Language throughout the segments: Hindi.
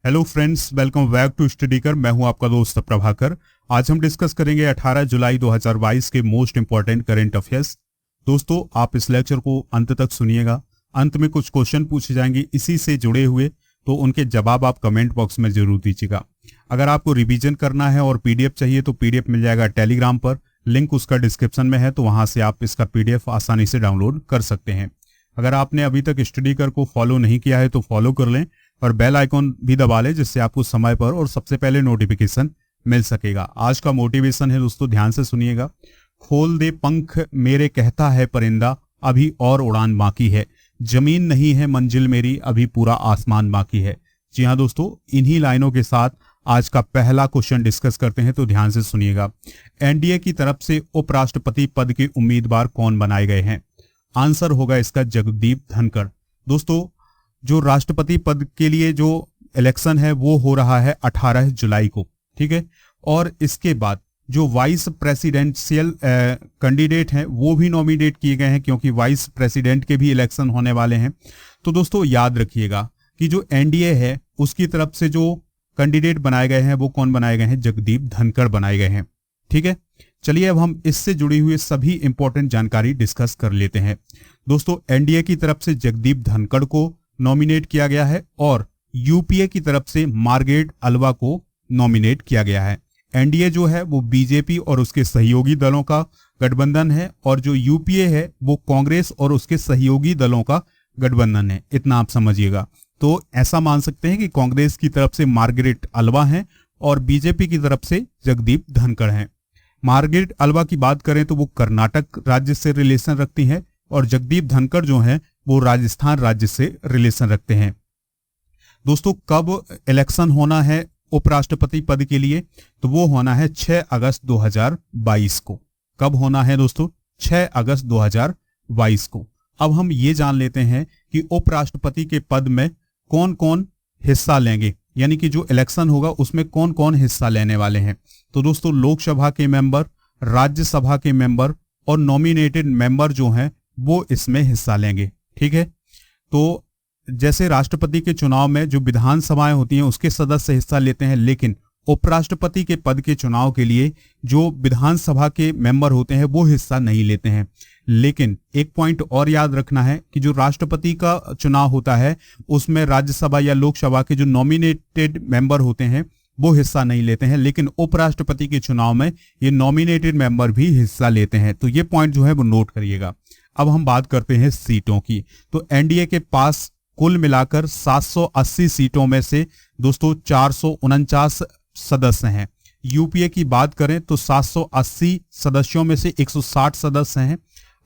Hello friends, welcome back to स्टडीकर। मैं हूं आपका दोस्त प्रभाकर। आज हम डिस्कस करेंगे 18 जुलाई 2022 के मोस्ट इंपॉर्टेंट करंट अफेयर्स। दोस्तों, आप इस लेक्चर को अंत तक सुनिएगा। अंत में कुछ क्वेश्चन पूछे जाएंगे इसी से जुड़े हुए, तो उनके जवाब आप कमेंट बॉक्स में जरूर दीजिएगा। अगर आपको रिवीजन करना है और पीडीएफ चाहिए तो पीडीएफ मिल जाएगा टेलीग्राम पर, लिंक उसका डिस्क्रिप्शन में है, तो वहां से आप इसका पीडीएफ आसानी से डाउनलोड कर सकते हैं। अगर आपने अभी तक स्टडीकर को फॉलो नहीं किया है तो फॉलो कर लें और बेल आइकॉन भी दबा लें, जिससे आपको समय पर और सबसे पहले नोटिफिकेशन मिल सकेगा। आज का मोटिवेशन है दोस्तों, ध्यान से सुनिएगा। खोल दे पंख मेरे कहता है परिंदा, अभी और उड़ान बाकी है। जमीन नहीं है मंजिल मेरी, अभी पूरा आसमान बाकी है। जी हाँ दोस्तों, इन्हीं लाइनों के साथ आज का पहला क्वेश्चन डिस्कस करते हैं, तो ध्यान से सुनिएगा। एनडीए की तरफ से उपराष्ट्रपति पद के उम्मीदवार कौन बनाए गए हैं? आंसर होगा इसका जगदीप धनखड़। दोस्तों, जो राष्ट्रपति पद के लिए जो इलेक्शन है वो हो रहा है 18 जुलाई को, ठीक है। और इसके बाद जो वाइस प्रेसिडेंशियल कैंडिडेट हैं वो भी नॉमिनेट किए गए हैं, क्योंकि वाइस प्रेसिडेंट के भी इलेक्शन होने वाले हैं। तो दोस्तों याद रखिएगा कि जो एनडीए है उसकी तरफ से जो कैंडिडेट बनाए गए हैं वो कौन बनाए गए हैं? जगदीप धनखड़ बनाए गए हैं, ठीक है। चलिए अब हम इससे जुड़ी हुई सभी इंपॉर्टेंट जानकारी डिस्कस कर लेते हैं। दोस्तों, एनडीए की तरफ से जगदीप धनखड़ को नॉमिनेट किया गया है और यूपीए की तरफ से मार्गरेट अल्वा को नॉमिनेट किया गया है। एनडीए जो है वो बीजेपी और उसके सहयोगी दलों का गठबंधन है, और जो यूपीए है वो कांग्रेस और उसके सहयोगी दलों का गठबंधन है। इतना आप समझिएगा। तो ऐसा मान सकते हैं कि कांग्रेस की तरफ से मार्गरेट अल्वा हैं और बीजेपी की तरफ से जगदीप धनखड़ हैं। मार्गरेट अल्वा की बात करें तो वो कर्नाटक राज्य से रिलेशन रखती हैं, और जगदीप धनखड़ जो हैं वो राजस्थान राज्य से रिलेशन रखते हैं। दोस्तों, कब इलेक्शन होना है उपराष्ट्रपति पद के लिए? तो वो होना है 6 अगस्त 2022 को। कब होना है दोस्तों? 6 अगस्त 2022 को। अब हम ये जान लेते हैं कि उपराष्ट्रपति के पद में कौन कौन हिस्सा लेंगे, यानी कि जो इलेक्शन होगा उसमें कौन कौन हिस्सा लेने वाले हैं। तो दोस्तों, लोकसभा के मेंबर, राज्यसभा के मेंबर और नॉमिनेटेड मेंबर जो हैं वो इसमें हिस्सा लेंगे, ठीक है। तो जैसे राष्ट्रपति के चुनाव में जो विधानसभाएं होती हैं उसके सदस्य हिस्सा लेते हैं, लेकिन उपराष्ट्रपति के पद के चुनाव के लिए जो विधानसभा के मेंबर होते हैं वो हिस्सा नहीं लेते हैं। लेकिन एक पॉइंट और याद रखना है कि जो राष्ट्रपति का चुनाव होता है उसमें राज्यसभा या लोकसभा के जो नॉमिनेटेड मेंबर होते हैं वो हिस्सा नहीं लेते हैं, लेकिन उपराष्ट्रपति के चुनाव में ये नॉमिनेटेड मेंबर भी हिस्सा लेते हैं। तो ये पॉइंट जो है वो नोट करिएगा। अब हम बात करते हैं सीटों की। तो एनडीए के पास कुल मिलाकर 780 सीटों में से दोस्तों 449 सदस्य हैं। यूपीए की बात करें तो 780 सदस्यों में से 160 सदस्य हैं।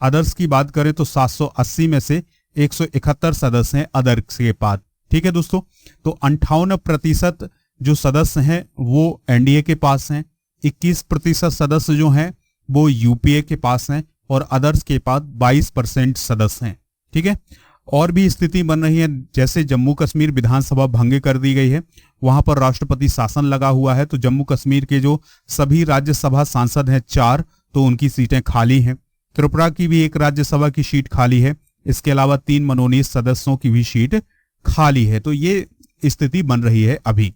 अदर्स की बात करें तो 780 में से 171 सदस्य हैं अदर्स के पास, ठीक है दोस्तों। तो 58% जो सदस्य हैं वो एनडीए के पास हैं, 21% सदस्य जो हैं वो यूपीए के पास हैं, और अदर्स के पास 22% सदस्य हैं, ठीक है। और भी स्थिति बन रही है, जैसे जम्मू कश्मीर विधानसभा भंग कर दी गई है, वहां पर राष्ट्रपति शासन लगा हुआ है। तो जम्मू कश्मीर के जो सभी राज्यसभा सांसद हैं 4, तो उनकी सीटें खाली हैं। त्रिपुरा की भी एक राज्यसभा की सीट खाली है। इसके अलावा 3 मनोनीत सदस्यों की भी सीट खाली है। तो ये स्थिति बन रही है अभी।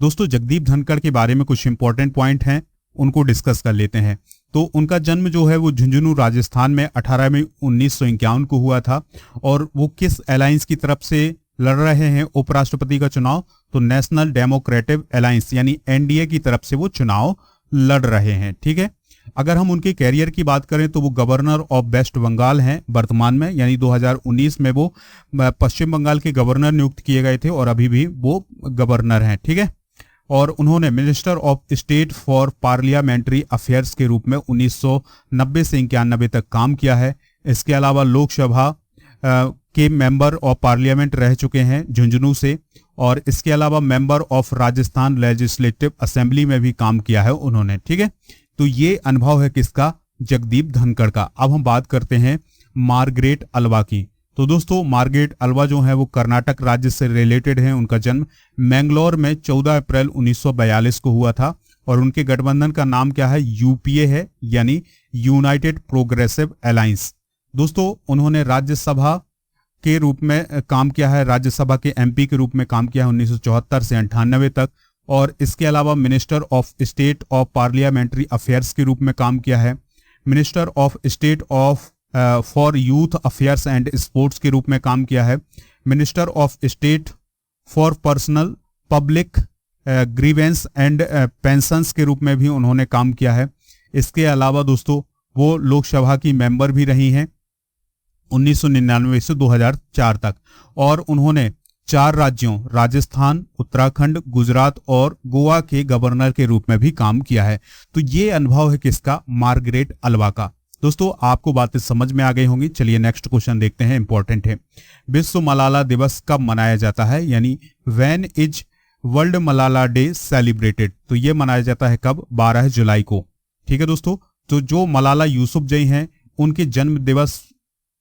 दोस्तों, जगदीप धनखड़ के बारे में कुछ इंपॉर्टेंट पॉइंट हैं, उनको डिस्कस कर लेते हैं। तो उनका जन्म जो है वो झुंझुनू राजस्थान में 18 मई 1951 को हुआ था। और वो किस अलायंस की तरफ से लड़ रहे हैं उपराष्ट्रपति का चुनाव? तो नेशनल डेमोक्रेटिक अलायंस यानी एनडीए की तरफ से वो चुनाव लड़ रहे हैं, ठीक है। अगर हम उनके कैरियर की बात करें तो वो गवर्नर ऑफ वेस्ट बंगाल हैं वर्तमान में, यानी 2019 में वो पश्चिम बंगाल के गवर्नर नियुक्त किए गए थे और अभी भी वो गवर्नर हैं, ठीक है। और उन्होंने minister of state for parliamentary affairs के रूप में 1990 से 91 तक काम किया है। इसके अलावा लोकसभा के मेंबर ऑफ पार्लियामेंट रह चुके हैं झुंझुनू से, और इसके अलावा member of Rajasthan legislative assembly में भी काम किया है उन्होंने, ठीक है। तो ये अनुभव है किसका? जगदीप धनखड़ का। अब हम बात करते हैं मार्गरेट अल्वा की। तो दोस्तों, मार्गरेट अल्वा जो है वो कर्नाटक राज्य से रिलेटेड है। उनका जन्म मैंगलोर में 14 अप्रैल 1942 को हुआ था, और उनके गठबंधन का नाम क्या है? यूपीए है, यानी यूनाइटेड प्रोग्रेसिव अलायंस। दोस्तों, उन्होंने राज्यसभा के रूप में काम किया है, राज्यसभा के एमपी के रूप में काम किया है 1974 से 98 तक, और इसके अलावा minister of state of parliamentary affairs के रूप में काम किया है, minister of state of for youth affairs and sports के रूप में काम किया है, minister of state for personnel public grievance and pensions के रूप में भी उन्होंने काम किया है। इसके अलावा दोस्तों वो लोकसभा की मेंबर भी रही हैं 1999 से 2004 तक, और उन्होंने 4 राज्यों राजस्थान, उत्तराखंड, गुजरात और गोवा के गवर्नर के रूप में भी काम किया है। तो ये अनुभव है किसका? मार्गरेट अल्वा का। दोस्तों आपको बातें समझ में आ गई होंगी। चलिए नेक्स्ट क्वेश्चन देखते हैं, इंपॉर्टेंट है। विश्व मलाला दिवस कब मनाया जाता है, यानी when is world Malala day celebrated? तो ये मनाया जाता है कब? 12 जुलाई को। ठीक है दोस्तों, तो जो मलाला यूसुफजई हैं उनके जन्म दिवस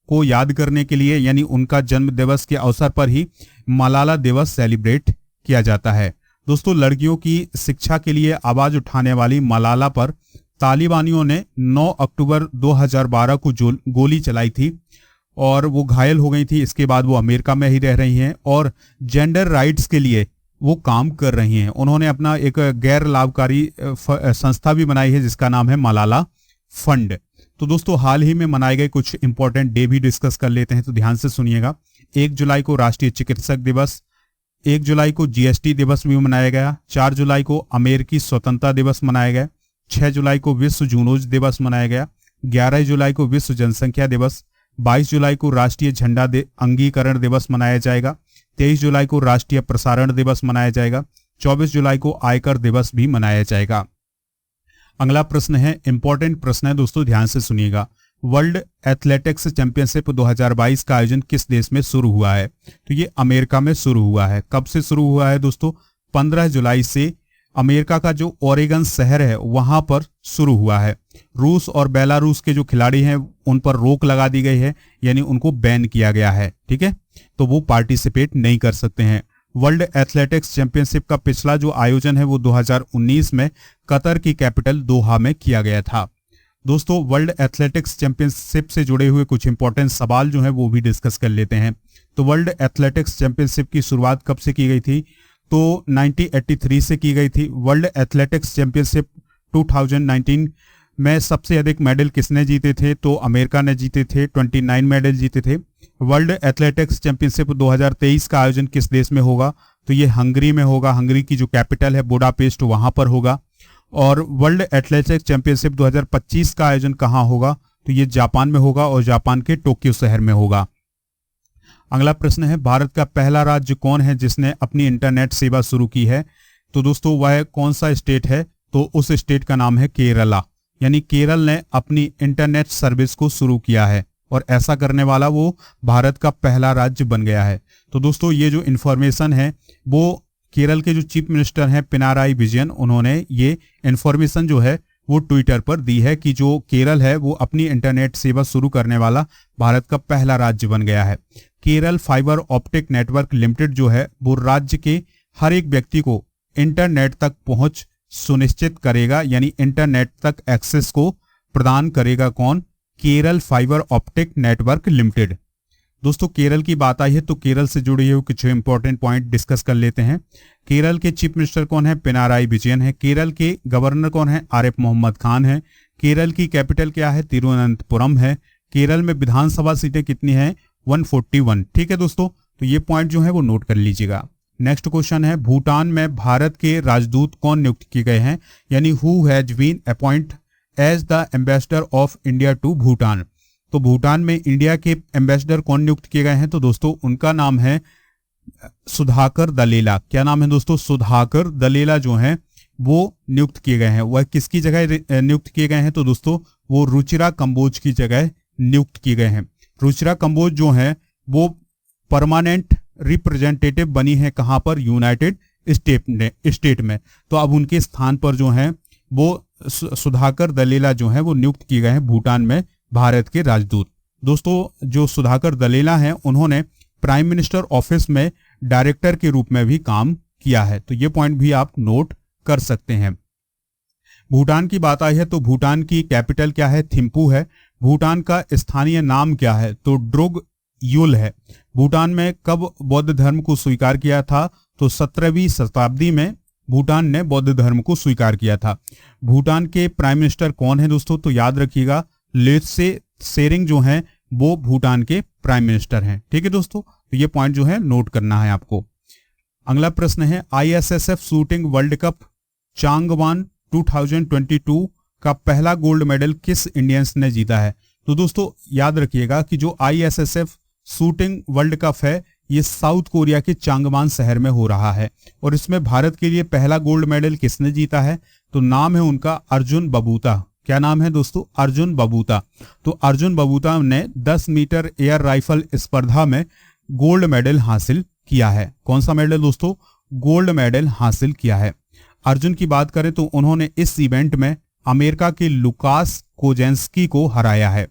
को याद करने के लिए, यानी उनका जन्म दिवस के अवसर पर ही मलाला दिवस सेलिब्रेट किया जाता है। दोस्तों लड़कियों की शिक्षा के लिए आवाज उठाने वाली मलाला पर तालिबानियों ने 9 अक्टूबर 2012 को गोली चलाई थी और वो घायल हो गई थी। इसके बाद वो अमेरिका में ही रह रही हैं और जेंडर राइट्स के लिए वो काम कर रही हैं। उन्होंने अपना एक गैर लाभकारी संस्था भी बनाई है जिसका नाम है मलाला फंड। तो दोस्तों हाल ही में मनाए गए कुछ इंपॉर्टेंट डे भी डिस्कस कर लेते हैं, तो ध्यान से सुनिएगा। 1 जुलाई को राष्ट्रीय चिकित्सक दिवस, 1 जुलाई को जीएसटी दिवस भी मनाया गया, 4 जुलाई को अमेरिकी स्वतंत्रता दिवस मनाया गया, 6 जुलाई को विश्व जूनोज दिवस मनाया गया, 11 जुलाई को विश्व जनसंख्या दिवस, 22 जुलाई को राष्ट्रीय झंडा अंगीकरण दिवस मनाया जाएगा, 23 जुलाई को राष्ट्रीय प्रसारण दिवस मनाया जाएगा, 24 जुलाई को आयकर दिवस भी मनाया जाएगा। अगला प्रश्न है, इंपॉर्टेंट प्रश्न है दोस्तों, ध्यान से सुनिएगा। वर्ल्ड एथलेटिक्स चैंपियनशिप 2022 का आयोजन किस देश में शुरू हुआ है? तो ये अमेरिका में शुरू हुआ है। कब से शुरू हुआ है दोस्तों? 15 जुलाई से अमेरिका का जो ओरेगन शहर है वहां पर शुरू हुआ है। रूस और बेलारूस के जो खिलाड़ी हैं उन पर रोक लगा दी गई है, यानी उनको बैन किया गया है। ठीक है, तो वो पार्टिसिपेट नहीं कर सकते हैं। वर्ल्ड एथलेटिक्स चैंपियनशिप का पिछला जो आयोजन है वो 2019 में कतर की कैपिटल दोहा में किया गया था। दोस्तों वर्ल्ड एथलेटिक्स चैंपियनशिप से जुड़े हुए कुछ इंपॉर्टेंट सवाल जो है वो भी डिस्कस कर लेते हैं। तो वर्ल्ड एथलेटिक्स चैंपियनशिप की शुरुआत कब से की गई थी? तो 1983 से की गई थी। वर्ल्ड एथलेटिक्स चैंपियनशिप 2019 में सबसे अधिक मेडल किसने जीते थे? तो अमेरिका ने जीते थे, 29 मेडल जीते थे। वर्ल्ड एथलेटिक्स चैंपियनशिप 2023 का आयोजन किस देश में होगा? तो ये हंगरी में होगा। हंगरी की जो कैपिटल है बुडापेस्ट, वहां पर होगा। और वर्ल्ड एथलेटिक्स चैंपियनशिप 2025 का आयोजन कहां होगा? तो ये जापान में होगा और जापान के टोक्यो शहर में होगा। अगला प्रश्न है, भारत का पहला राज्य कौन है जिसने अपनी इंटरनेट सेवा शुरू की है? तो दोस्तों वह कौन सा स्टेट है? तो उस स्टेट का नाम है केरला, यानी केरल ने अपनी इंटरनेट सर्विस को शुरू किया है और ऐसा करने वाला वो भारत का पहला राज्य बन गया है। तो दोस्तों ये जो इन्फॉर्मेशन है वो केरल के जो चीफ मिनिस्टर हैं पिनाराई विजयन, उन्होंने ये इन्फॉर्मेशन जो है वो ट्विटर पर दी है कि जो केरल है वो अपनी इंटरनेट सेवा शुरू करने वाला भारत का पहला राज्य बन गया है। Kerala fibre optic network limited जो है वो राज्य के हर एक व्यक्ति को इंटरनेट तक पहुंच सुनिश्चित करेगा, यानी इंटरनेट तक एक्सेस को प्रदान करेगा। कौन? Kerala fibre optic network limited. दोस्तों केरल की बात आई है तो केरल से जुड़े हुए कुछ इंपॉर्टेंट पॉइंट डिस्कस कर लेते हैं। केरल के चीफ मिनिस्टर कौन है? पिनाराई विजयन है। केरल के गवर्नर कौन है? आरिफ मोहम्मद खान है। केरल की कैपिटल क्या है? तिरुवनंतपुरम है। केरल में विधानसभा सीटें कितनी है? 141। ठीक है दोस्तों, तो ये पॉइंट जो है वो नोट कर लीजिएगा। नेक्स्ट क्वेश्चन है, भूटान में भारत के राजदूत कौन नियुक्त किए गए हैं, यानी who has been appoint as the ambassador of India to Bhutan? तो भूटान में इंडिया के एम्बेसडर कौन नियुक्त किए गए हैं? तो दोस्तों उनका नाम है सुधाकर दलेला। क्या नाम है दोस्तों? सुधाकर दलेला जो है वो नियुक्त किए गए हैं। वह किसकी जगह नियुक्त किए गए हैं? तो दोस्तों वो रुचिरा कंबोज की जगह नियुक्त किए गए हैं। रुचिरा कंबोज जो है वो परमानेंट रिप्रेजेंटेटिव बनी है कहां पर? यूनाइटेड स्टेट में। तो अब उनके स्थान पर जो है वो सुधाकर दलेला जो है वो नियुक्त किए गए हैं भूटान में भारत के राजदूत। दोस्तों जो सुधाकर दलेला हैं उन्होंने प्राइम मिनिस्टर ऑफिस में डायरेक्टर के रूप में भी काम किया है, तो ये पॉइंट भी आप नोट कर सकते हैं। भूटान की बात आई है तो भूटान की कैपिटल क्या है? थिम्पू है। भूटान का स्थानीय नाम क्या है? तो ड्रुग युल है। भूटान में कब बौद्ध धर्म को स्वीकार किया था? तो 17वीं शताब्दी में भूटान ने बौद्ध धर्म को स्वीकार किया था। भूटान के प्राइम मिनिस्टर कौन है दोस्तों? तो याद रखिएगा, लोत्से शेरिंग जो है वो भूटान के प्राइम मिनिस्टर हैं। ठीक है दोस्तों, तो ये पॉइंट जो है नोट करना है आपको। अगला प्रश्न है ISSF shooting world cup Changwon 2022 का पहला गोल्ड मेडल किस इंडियंस ने जीता है? तो दोस्तों याद रखिएगा कि जो ISSF शूटिंग वर्ल्ड कप है ये साउथ कोरिया के चांगवान शहर में हो रहा है और इसमें भारत के लिए पहला गोल्ड मेडल किसने जीता है? तो नाम है उनका अर्जुन बबूता। क्या नाम है दोस्तों? अर्जुन बबूता। तो अर्जुन बबूता ने 10 मीटर एयर राइफल स्पर्धा में गोल्ड मेडल हासिल किया है। कौन सा मेडल दोस्तों? गोल्ड मेडल हासिल किया है। अर्जुन की बात करें तो उन्होंने इस इवेंट में अमेरिका के लुकास कोजेंस्की को हराया है।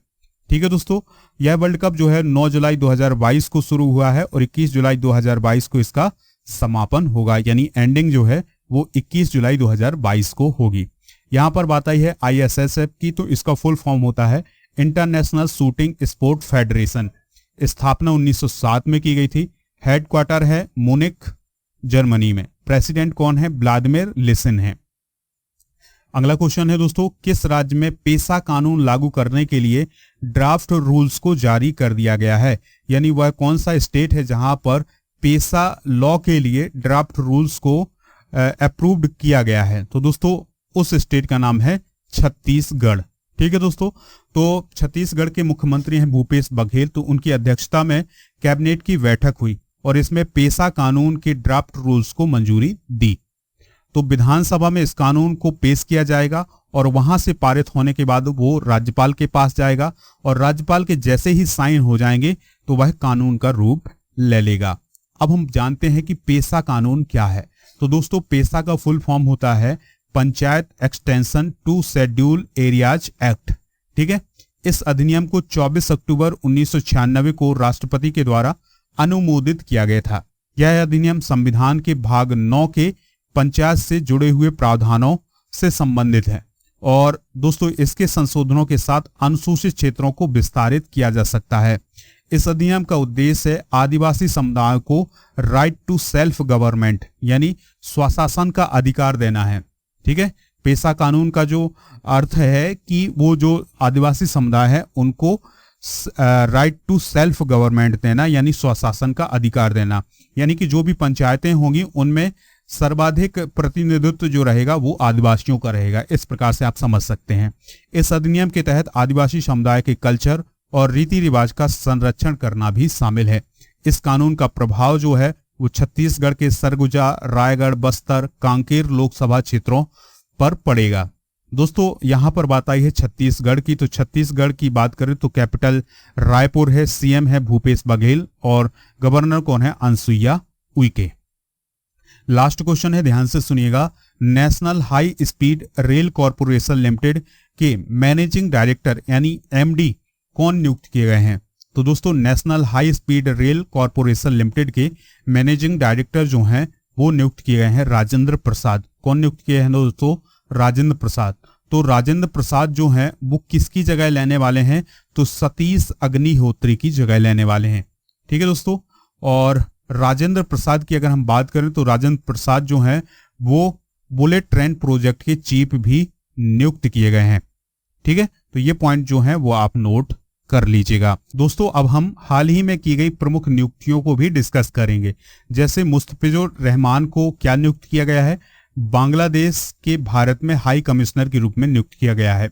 ठीक है दोस्तों, यह वर्ल्ड कप जो है 9 जुलाई 2022 को शुरू हुआ है और 21 जुलाई 2022 को इसका समापन होगा, यानी एंडिंग जो है वो 21 जुलाई 2022 को होगी। यहां पर बात आई है ISSF की, तो इसका फुल फॉर्म होता है इंटरनेशनल शूटिंग स्पोर्ट फेडरेशन। स्थापना 1907 में की गई थी। हेडक्वार्टर है मुनिक जर्मनी में। प्रेसिडेंट कौन है? व्लादिमीर लिसिन है। अगला क्वेश्चन है दोस्तों, किस राज्य में पेशा कानून लागू करने के लिए ड्राफ्ट रूल्स को जारी कर दिया गया है? यानी वह कौन सा स्टेट है जहां पर पेशा लॉ के लिए ड्राफ्ट रूल्स को अप्रूव्ड किया गया है? तो दोस्तों उस स्टेट का नाम है छत्तीसगढ़। ठीक है दोस्तों, तो छत्तीसगढ़ के मुख्यमंत्री हैं भूपेश बघेल। तो उनकी अध्यक्षता में कैबिनेट की बैठक हुई और इसमें पेशा कानून के ड्राफ्ट रूल्स को मंजूरी दी। तो विधानसभा में इस कानून को पेश किया जाएगा और वहां से पारित होने के बाद वो राज्यपाल के पास जाएगा और राज्यपाल के जैसे ही साइन हो जाएंगे तो वह कानून का रूप ले लेगा। अब हम जानते हैं कि पेशा कानून क्या है। तो दोस्तों पेशा का फुल फॉर्म होता है panchayat extension to schedule areas act. ठीक है, इस अधिनियम को 24 अक्टूबर 1996 को राष्ट्रपति के द्वारा अनुमोदित किया गया था। यह अधिनियम संविधान के भाग 9 के पंचायत से जुड़े हुए प्रावधानों से संबंधित है और दोस्तों इसके संशोधनों के साथ अनुसूचित क्षेत्रों को विस्तारित किया जा सकता है। इस अधिनियम का उद्देश्य है आदिवासी समुदाय को राइट टू सेल्फ गवर्नमेंट यानी स्वशासन का अधिकार देना है। ठीक है, पेशा कानून का जो अर्थ है कि वो जो आदिवासी समुदाय है उनको राइट टू सेल्फ गवर्नमेंट देना यानी स्वशासन का अधिकार देना, यानी कि जो भी पंचायतें होंगी उनमें सर्वाधिक प्रतिनिधित्व जो रहेगा वो आदिवासियों का रहेगा। इस प्रकार से आप समझ सकते हैं। इस अधिनियम के तहत आदिवासी समुदाय के कल्चर और रीति रिवाज का संरक्षण करना भी शामिल है। इस कानून का प्रभाव जो है वो छत्तीसगढ़ के सरगुजा, रायगढ़, बस्तर, कांकेर लोकसभा क्षेत्रों पर पड़ेगा। दोस्तों यहाँ पर बात आई है छत्तीसगढ़ की, तो छत्तीसगढ़ की बात करें तो कैपिटल रायपुर है, सीएम है भूपेश बघेल और गवर्नर कौन है? अनसुईया उइके। लास्ट क्वेश्चन है, ध्यान से सुनिएगा। National high speed rail corporation limited के मैनेजिंग डायरेक्टर यानी MD कौन नियुक्त किए गए हैं? तो दोस्तों national high speed rail corporation limited के मैनेजिंग डायरेक्टर जो हैं वो नियुक्त किए गए हैं राजेंद्र प्रसाद। कौन नियुक्त किए हैं दोस्तों? राजेंद्र प्रसाद। तो राजेंद्र प्रसाद जो हैं वो किसकी जगह लेने वाले हैं? तो सतीश अग्निहोत्री की जगह लेने वाले हैं। ठीक है दोस्तों, और राजेंद्र प्रसाद की अगर हम बात करें तो राजेंद्र प्रसाद जो हैं वो बुलेट ट्रेन प्रोजेक्ट के चीफ भी नियुक्त किए गए हैं। ठीक है, तो ये पॉइंट जो है वो आप नोट कर लीजिएगा। दोस्तों अब हम हाल ही में की गई प्रमुख नियुक्तियों को भी डिस्कस करेंगे। जैसे मुस्तफिजुर रहमान को क्या नियुक्त किया गया है? बांग्लादेश के भारत में हाई कमिश्नर के रूप में नियुक्त किया गया है।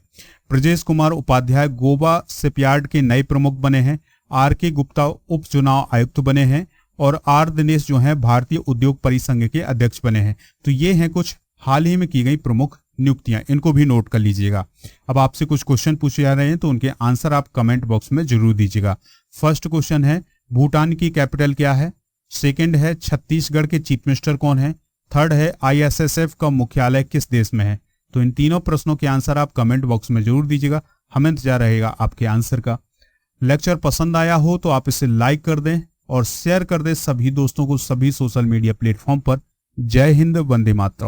ब्रजेश कुमार उपाध्याय गोवा शिपयार्ड के नए प्रमुख बने हैं। RK गुप्ता उप चुनाव आयुक्त बने हैं और R दिनेश जो है भारतीय उद्योग परिसंघ के अध्यक्ष बने हैं। तो ये हैं कुछ हाल ही में की गई प्रमुख नियुक्तियां, इनको भी नोट कर लीजिएगा। अब आपसे कुछ क्वेश्चन पूछे जा रहे हैं तो उनके आंसर आप कमेंट बॉक्स में जरूर दीजिएगा। फर्स्ट क्वेश्चन है भूटान की कैपिटल क्या है? सेकंड है छत्तीसगढ़ के चीफ मिनिस्टर कौन है? थर्ड है ISSF का मुख्यालय किस देश में है? तो इन तीनों प्रश्नों के आंसर आप कमेंट बॉक्स में जरूर दीजिएगा, हमें इंतजार रहेगा आपके आंसर का। लेक्चर पसंद आया हो तो आप इसे लाइक कर दें और शेयर कर दें सभी दोस्तों को सभी सोशल मीडिया प्लेटफॉर्म पर। जय हिंद, वंदे मातरम।